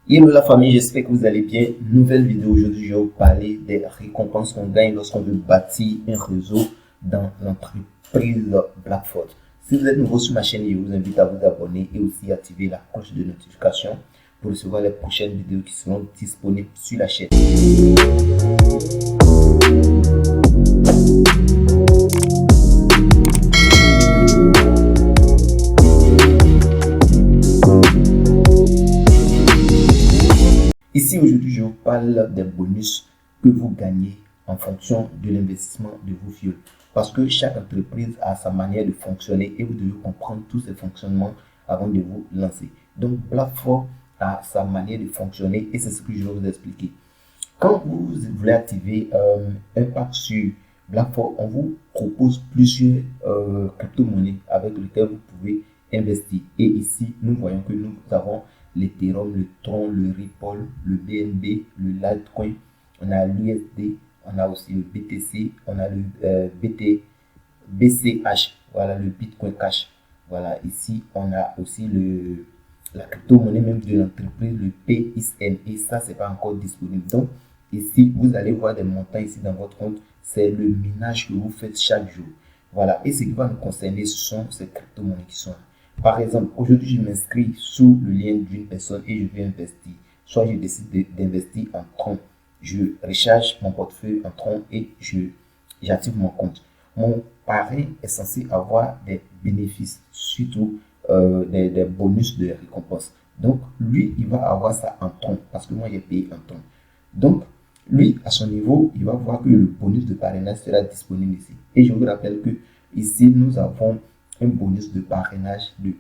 Hello la famille, j'espère que vous allez bien. Nouvelle vidéo aujourd'hui, je vais vous parler des récompenses qu'on gagne lorsqu'on veut bâtir un réseau dans l'entreprise Blackford. Si vous êtes nouveau sur ma chaîne, je vous invite à vous abonner et aussi activer la cloche de notification pour recevoir les prochaines vidéos qui seront disponibles sur la chaîne. Ici, aujourd'hui, je vous parle des bonus que vous gagnez en fonction de l'investissement de vos fioles. Parce que chaque entreprise a sa manière de fonctionner et vous devez comprendre tous ces fonctionnements avant de vous lancer. Donc, Blackford a sa manière de fonctionner et c'est ce que je vais vous expliquer. Quand vous voulez activer un pack sur Blackford, on vous propose plusieurs crypto-monnaies avec lesquelles vous pouvez investir. Et ici, nous voyons que nous avons l'Ethereum, le Tron, le Ripple, le BNB, le Litecoin, on a l'USD, on a aussi le BTC, on a le BCH, voilà le Bitcoin Cash. Voilà, ici, on a aussi la crypto-monnaie même de l'entreprise, le PXN, et ça, c'est pas encore disponible. Donc, ici, vous allez voir des montants ici dans votre compte, c'est le minage que vous faites chaque jour. Voilà, et ce qui va nous concerner, ce sont ces crypto-monnaies qui sont là. Par exemple, aujourd'hui, je m'inscris sous le lien d'une personne et je vais investir. Soit je décide d'investir en Tron. Je recharge mon portefeuille en Tron et j'active mon compte. Mon parrain est censé avoir des bénéfices, surtout des bonus de récompense. Donc, lui, il va avoir ça en Tron parce que moi, j'ai payé en Tron. Donc, lui, à son niveau, il va voir que le bonus de parrainage sera disponible ici. Et je vous rappelle que ici, nous avons un bonus de parrainage de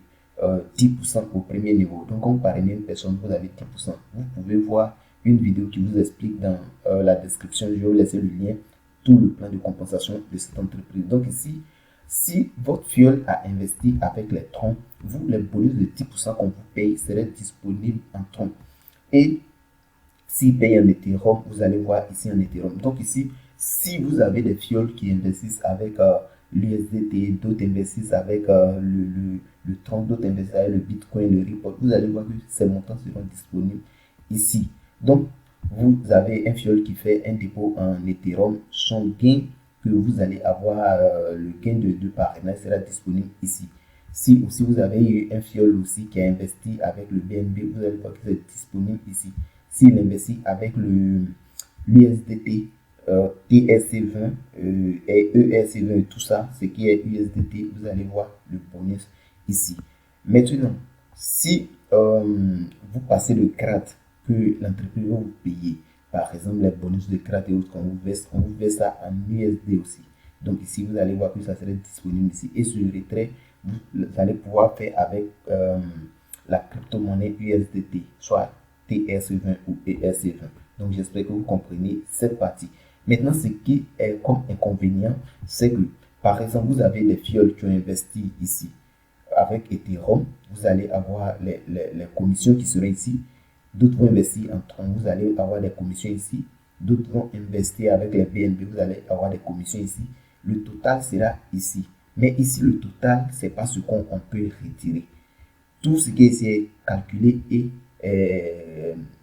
10% au premier niveau. Donc, quand vous parrainez une personne, vous avez 10%. Vous pouvez voir une vidéo qui vous explique dans la description. Je vais vous laisser le lien, tout le plan de compensation de cette entreprise. Donc, ici, si votre fiole a investi avec les troncs, vous, les bonus de 10% qu'on vous paye seraient disponibles en troncs. Et s'il paye en Ethereum, vous allez voir ici en Ethereum. Donc ici, si vous avez des fioles qui investissent avec l'USDT, d'autres investissent avec le Tron, d'autres investissent avec le Bitcoin, le Ripple, vous allez voir que ces montants seront disponibles ici. Donc, vous avez un fiole qui fait un dépôt en Ethereum, son gain que vous allez avoir, le gain de parrainage sera disponible ici. Si aussi vous avez eu un fiole aussi qui a investi avec le BNB, vous allez voir que c'est disponible ici. S'il investit avec l'USDT, TSC20 et ERC20, tout ça, ce qui est USDT, vous allez voir le bonus ici. Maintenant, si vous passez le CRAT que l'entreprise va vous payer, par exemple les bonus de CRAT et autres qu'on vous verse ça en USD aussi. Donc ici, vous allez voir que ça serait disponible ici. Et sur le retrait, vous allez pouvoir faire avec la crypto-monnaie USDT, soit TS20 ou ERC20. Donc j'espère que vous comprenez cette partie. Maintenant, ce qui est comme inconvénient, c'est que par exemple, vous avez des fioles qui ont investi ici avec Ethereum, vous allez avoir les commissions qui seraient ici. D'autres vont investir en Tron, vous allez avoir des commissions ici. D'autres vont investir avec les BNB, vous allez avoir des commissions ici. Le total sera ici. Mais ici, le total, c'est pas ce qu'on peut retirer. Tout ce qui est ici est calculé et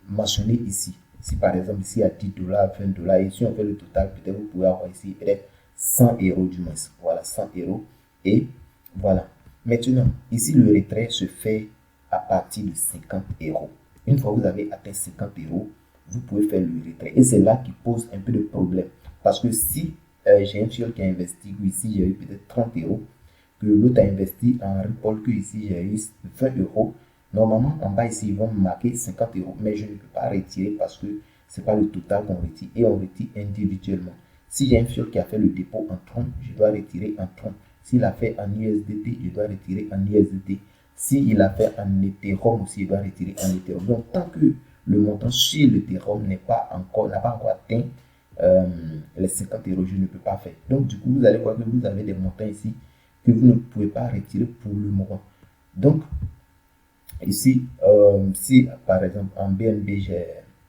mentionné ici. Si par exemple ici il y a 10 dollars, 20 dollars, et si on fait le total, peut-être vous pouvez avoir ici peut-être 100 euros du moins. Voilà, 100 euros. Et voilà. Maintenant, ici le retrait se fait à partir de 50 euros. Une fois que vous avez atteint 50 euros, vous pouvez faire le retrait. Et c'est là qui pose un peu de problème. Parce que si j'ai un fiole qui a investi, ici j'ai eu peut-être 30 euros, que l'autre a investi en Ripple, que ici j'ai eu 20 euros. Normalement, en bas ici, ils vont me marquer 50 euros, mais je ne peux pas retirer parce que ce n'est pas le total qu'on retire et on retire individuellement. Si j'ai un fiole qui a fait le dépôt en Tron, je dois retirer en Tron. S'il a fait en USDT, je dois retirer en USDT. S'il a fait en Ethereum aussi, je dois retirer en Ethereum. Donc, tant que le montant sur l'Ethereum n'a pas encore atteint les 50 euros, je ne peux pas faire. Donc, du coup, vous allez voir que vous avez des montants ici que vous ne pouvez pas retirer pour le moment. Donc, ici, si par exemple en BNB,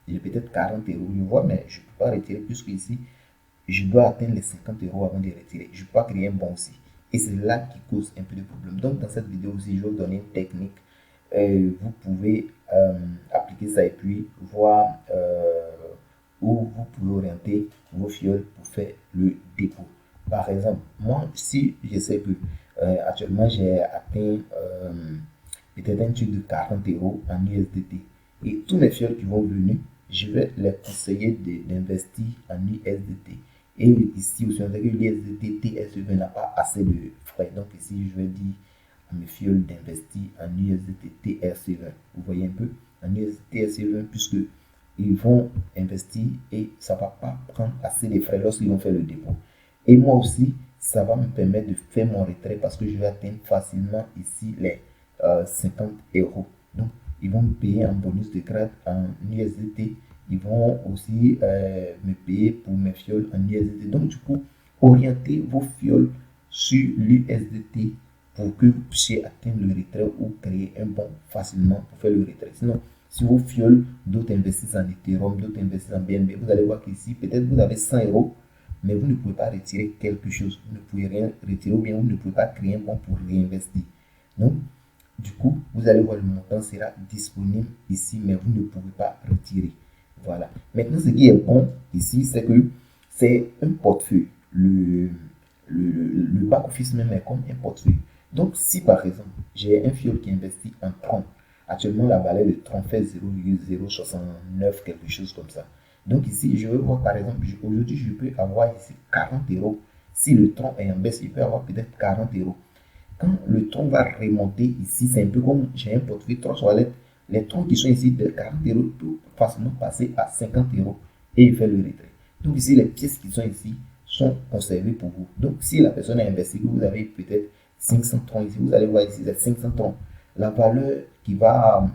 j'ai peut-être 40 euros, je vois, mais je ne peux pas retirer puisque ici, je dois atteindre les 50 euros avant de retirer. Je ne peux pas créer un bon aussi. Et c'est là qui cause un peu de problème. Donc, dans cette vidéo aussi, je vais vous donner une technique vous pouvez appliquer ça et puis voir où vous pouvez orienter vos fioles pour faire le dépôt. Par exemple, moi, si je sais que actuellement j'ai atteint peut-être un truc de 40 euros en USDT et tous mes fioles qui vont venir, je vais les conseiller d'investir en USDT. Et ici aussi, on sait que l'USDT TSEV n'a pas assez de frais. Donc ici, je vais dire à mes fioles d'investir en USDT TRC20. Vous voyez un peu, en USDT TRC20, puisque ils vont investir et ça ne va pas prendre assez de frais lorsqu'ils vont faire le dépôt. Et moi aussi, ça va me permettre de faire mon retrait parce que je vais atteindre facilement ici les 50 euros. Donc, ils vont me payer en bonus de grade en USDT. Ils vont aussi me payer pour mes fioles en USDT. Donc, du coup, orientez vos fioles sur l'USDT pour que vous puissiez atteindre le retrait ou créer un bon facilement pour faire le retrait. Sinon, si vos fioles, d'autres investissent en Ethereum, d'autres investissent en BNB, vous allez voir qu'ici, peut-être vous avez 100 euros, mais vous ne pouvez pas retirer quelque chose. Vous ne pouvez rien retirer ou bien vous ne pouvez pas créer un bon pour réinvestir. Donc, du coup, vous allez voir le montant sera disponible ici, mais vous ne pouvez pas retirer. Voilà. Maintenant, ce qui est bon ici, c'est que c'est un portefeuille. Le back-office même est comme un portefeuille. Donc, si par exemple, j'ai un fiole qui investit en Tron, actuellement la valeur de Tron fait 0,069, quelque chose comme ça. Donc ici, je vais voir par exemple, aujourd'hui, je peux avoir ici 40 euros. Si le Tron est en baisse, il peut avoir peut-être 40 euros. Quand le tronc va remonter ici, c'est un peu comme j'ai un portefeuille 3 toilettes. Les troncs qui sont ici de 40 euros peuvent facilement passer à 50 euros et il fait le retrait. Donc ici, les pièces qui sont ici sont conservées pour vous. Donc si la personne a investi, vous avez peut-être 500 troncs ici, vous allez voir ici, c'est 500 troncs. La valeur qui va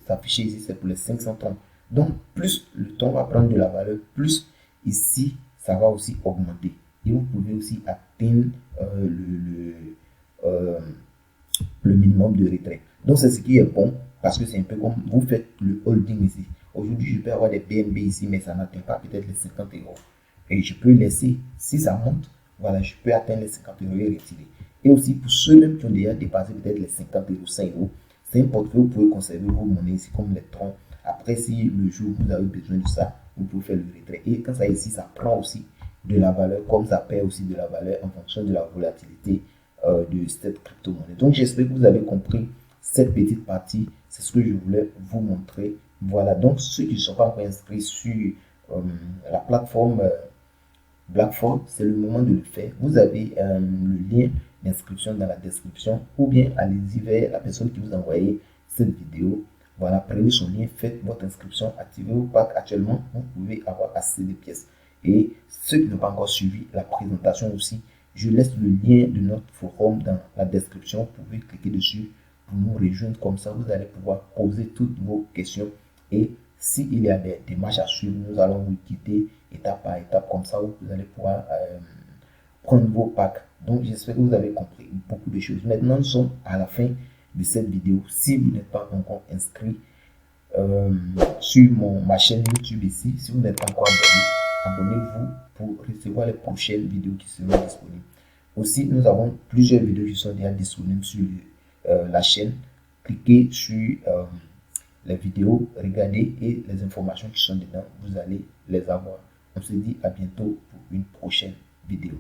s'afficher ici, c'est pour les 500 troncs. Donc plus le tronc va prendre de la valeur, plus ici, ça va aussi augmenter. Et vous pouvez aussi atteindre le minimum de retrait. Donc c'est ce qui est bon parce que c'est un peu comme vous faites le holding ici. Aujourd'hui, je peux avoir des BNB ici, mais ça n'atteint pas peut-être les 50 euros. Et je peux laisser, si ça monte, voilà, je peux atteindre les 50 euros et retirer. Et aussi pour ceux-même qui ont déjà dépassé peut-être les 50 euros, 5 euros, c'est un portefeuille, vous pouvez conserver vos monnaies ici comme les troncs. Après, si le jour vous avez besoin de ça, vous pouvez faire le retrait. Et quand ça ici, ça prend aussi de la valeur, comme ça perd aussi de la valeur en fonction de la volatilité de cette crypto-monnaie. Donc j'espère que vous avez compris cette petite partie. C'est ce que je voulais vous montrer. Voilà, donc ceux qui ne sont pas encore inscrits sur la plateforme Blackford, c'est le moment de le faire. Vous avez le lien d'inscription dans la description ou bien allez-y vers la personne qui vous a envoyé cette vidéo. Voilà, prenez son lien, faites votre inscription, activez vos packs. Actuellement, vous pouvez avoir assez de pièces. Et ceux qui n'ont pas encore suivi la présentation aussi, je laisse le lien de notre forum dans la description. Vous pouvez cliquer dessus pour nous rejoindre. Comme ça, vous allez pouvoir poser toutes vos questions. Et s'il y a des démarches à suivre, nous allons vous guider étape par étape. Comme ça, vous allez pouvoir prendre vos packs. Donc, j'espère que vous avez compris beaucoup de choses. Maintenant, nous sommes à la fin de cette vidéo. Si vous n'êtes pas encore inscrit sur ma chaîne YouTube ici, si vous n'êtes pas encore abonné, abonnez-vous pour recevoir les prochaines vidéos qui seront disponibles. Aussi, nous avons plusieurs vidéos qui sont déjà disponibles sur la chaîne. Cliquez sur les vidéos, regardez et les informations qui sont dedans, vous allez les avoir. On se dit à bientôt pour une prochaine vidéo.